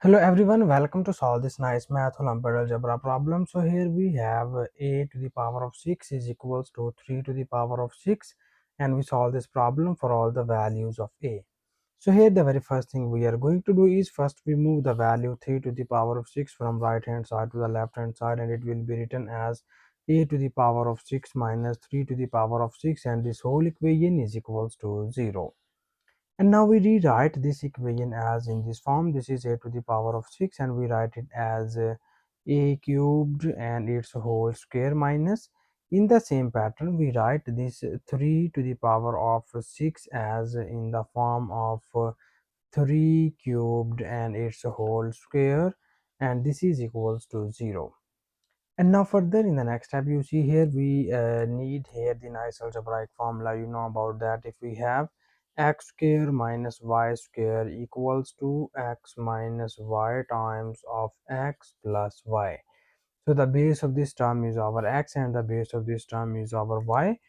Hello everyone, welcome to solve this nice math Olympiad algebra problem. So here we have a to the power of 6 is equals to 3 to the power of 6, and we solve this problem for all the values of a. So here the very first thing we are going to do is first we move the value 3 to the power of 6 from right hand side to the left hand side, and it will be written as a to the power of 6 minus 3 to the power of 6, and this whole equation is equals to 0. And now we rewrite this equation as in this form. This is a to the power of 6, and we write it as a cubed and its whole square minus. In the same pattern, we write this 3 to the power of 6 as in the form of 3 cubed and its whole square, and this is equals to 0. And now further in the next step, you see here we need here the nice algebraic formula. You know about that. If we have x square minus y square equals to x minus y times of x plus y. So the base of this term is our x and the base of this term is our y.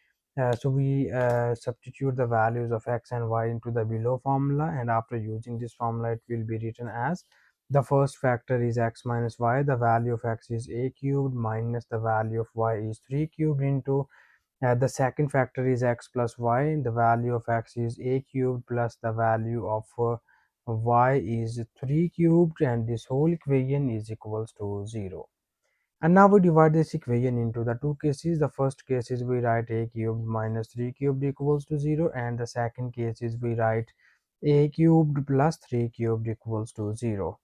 So we substitute the values of x and y into the below formula, and after using this formula it will be written as the first factor is x minus y, the value of x is a cubed minus the value of y is 3 cubed into the second factor is x plus y, the value of x is a cubed plus the value of y is 3 cubed, and this whole equation is equals to 0. And now we divide this equation into the two cases. The first case is we write a cubed minus 3 cubed equals to 0, and the second case is we write a cubed plus 3 cubed equals to 0.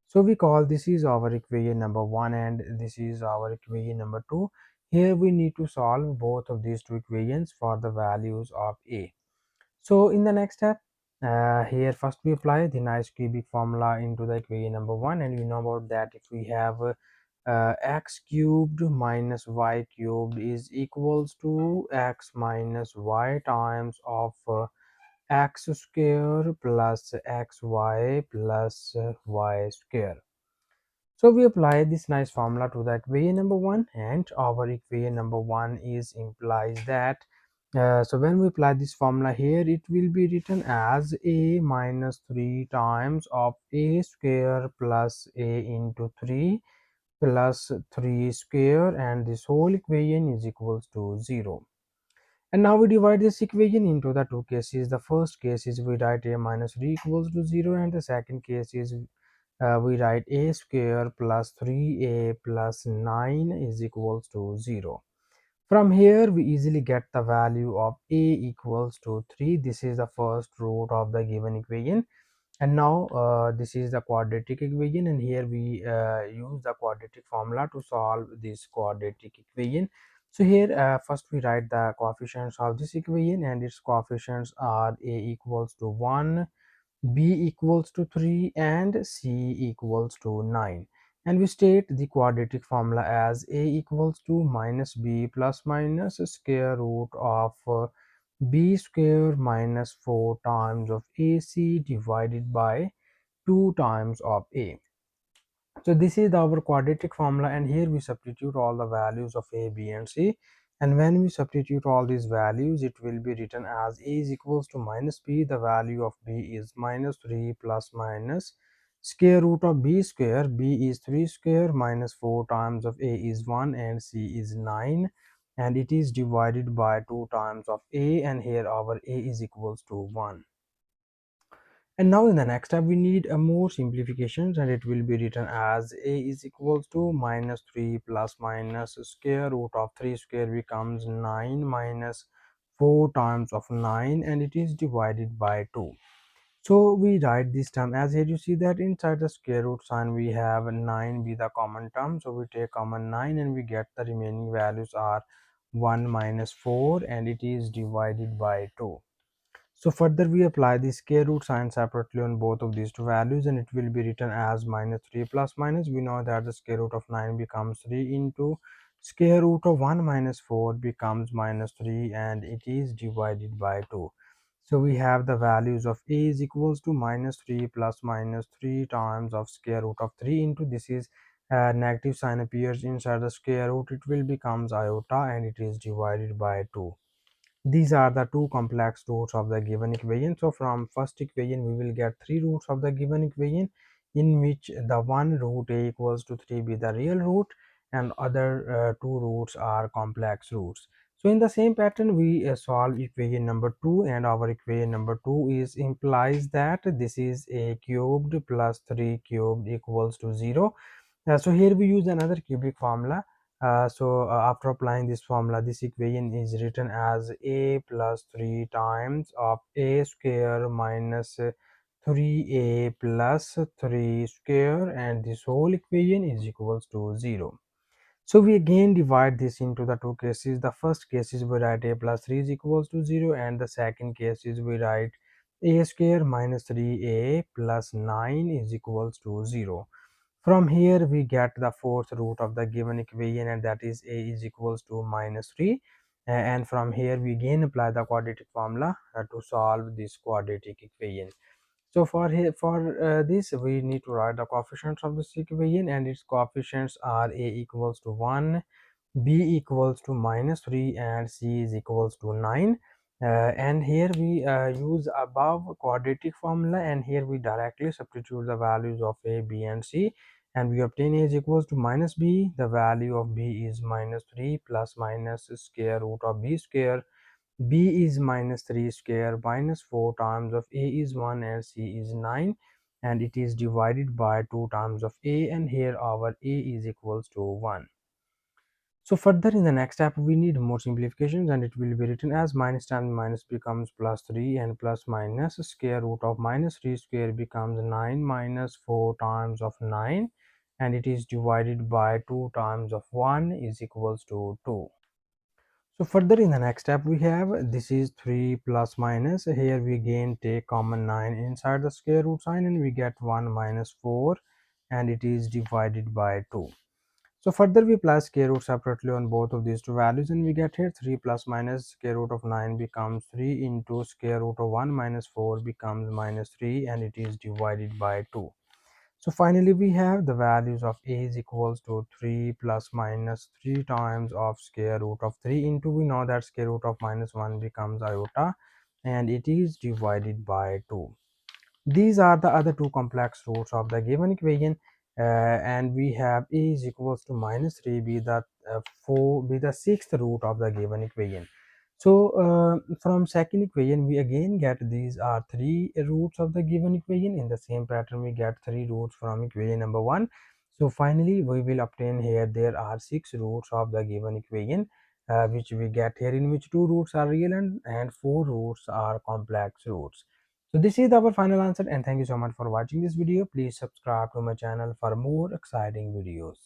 So we call this is our equation number 1 and this is our equation number 2. Here we need to solve both of these two equations for the values of a. So in the next step, here first we apply the nice cubic formula into the equation number 1, and you know about that. If we have x cubed minus y cubed is equals to x minus y times of x square plus xy plus y square. So we apply this nice formula to the equation number 1, and our equation number 1 is implies that so when we apply this formula here, it will be written as a minus 3 times of a square plus a into 3 plus 3 square, and this whole equation is equals to 0. And now we divide this equation into the two cases. The first case is we write a minus 3 equals to 0, and the second case is we write a square plus 3a plus 9 is equals to 0. From here we easily get the value of a equals to 3. This is the first root of the given equation, and now this is the quadratic equation, and here we use the quadratic formula to solve this quadratic equation. So here first we write the coefficients of this equation, and its coefficients are a equals to 1, b equals to 3, and c equals to 9. And we state the quadratic formula as a equals to minus b plus minus square root of b square minus 4 times of ac divided by 2 times of a. So this is our quadratic formula, and here we substitute all the values of a, b and c, and when we substitute all these values it will be written as a is equals to minus b, the value of b is minus 3 plus minus square root of b square, b is 3 square minus 4 times of a is 1 and c is 9, and it is divided by 2 times of a, and here our a is equals to 1. And now in the next step we need a more simplifications, and it will be written as a is equals to minus 3 plus minus square root of 3 square becomes 9 minus 4 times of 9, and it is divided by 2. So we write this term as here you see that inside the square root sign we have 9 be the common term, so we take common 9 and we get the remaining values are 1 minus 4, and it is divided by 2. So further we apply the square root sign separately on both of these two values, and it will be written as minus 3 plus minus. We know that the square root of 9 becomes 3 into square root of 1 minus 4 becomes minus 3, and it is divided by 2. So we have the values of a is equals to minus 3 plus minus 3 times of square root of 3 into this is negative sign appears inside the square root, it will becomes iota, and it is divided by 2. These are the two complex roots of the given equation. So from first equation we will get three roots of the given equation. in which the one root a equals to 3 be the real root and other two roots are complex roots. So in the same pattern we solve equation number 2, and our equation number 2 is implies that this is a cubed plus 3 cubed equals to 0. So here we use another cubic formula. After applying this formula, this equation is written as a plus 3 times of a square minus 3a plus 3 square, and this whole equation is equals to 0. So we again divide this into the two cases. The first case is we write a plus 3 is equals to 0, and the second case is we write a square minus 3a plus 9 is equals to 0. From here we get the fourth root of the given equation, and that is a is equals to minus 3. And from here we again apply the quadratic formula to solve this quadratic equation. So for this we need to write the coefficients of this equation, and its coefficients are a equals to 1, b equals to minus 3, and c is equals to 9. And here we use above quadratic formula, and here we directly substitute the values of a, b and c, and we obtain a is equals to minus b. The value of b is minus 3 plus minus square root of b square. B is minus 3 square minus 4 times of a is 1 and c is 9, and it is divided by 2 times of a, and here our a is equals to 1. So further in the next step we need more simplifications, and it will be written as minus times minus becomes plus 3, and plus minus square root of minus 3 square becomes 9 minus 4 times of 9, and it is divided by 2 times of 1 is equals to 2. So further in the next step we have this is 3 plus minus, here we again take common 9 inside the square root sign, and we get 1 minus 4, and it is divided by 2. So further we apply square root separately on both of these two values, and we get here 3 plus minus square root of 9 becomes 3 into square root of 1 minus 4 becomes minus 3, and it is divided by 2. So finally we have the values of a is equals to 3 plus minus 3 times of square root of 3 into, we know that square root of minus 1 becomes iota, and it is divided by 2. These are the other two complex roots of the given equation, and we have a is equals to minus 3 be the 4 be the sixth root of the given equation. So from second equation we again get these are three roots of the given equation. In the same pattern we get three roots from equation number 1. So finally we will obtain here there are six roots of the given equation, which we get here, in which two roots are real and four roots are complex roots. So this is our final answer, and thank you so much for watching this video. Please subscribe to my channel for more exciting videos.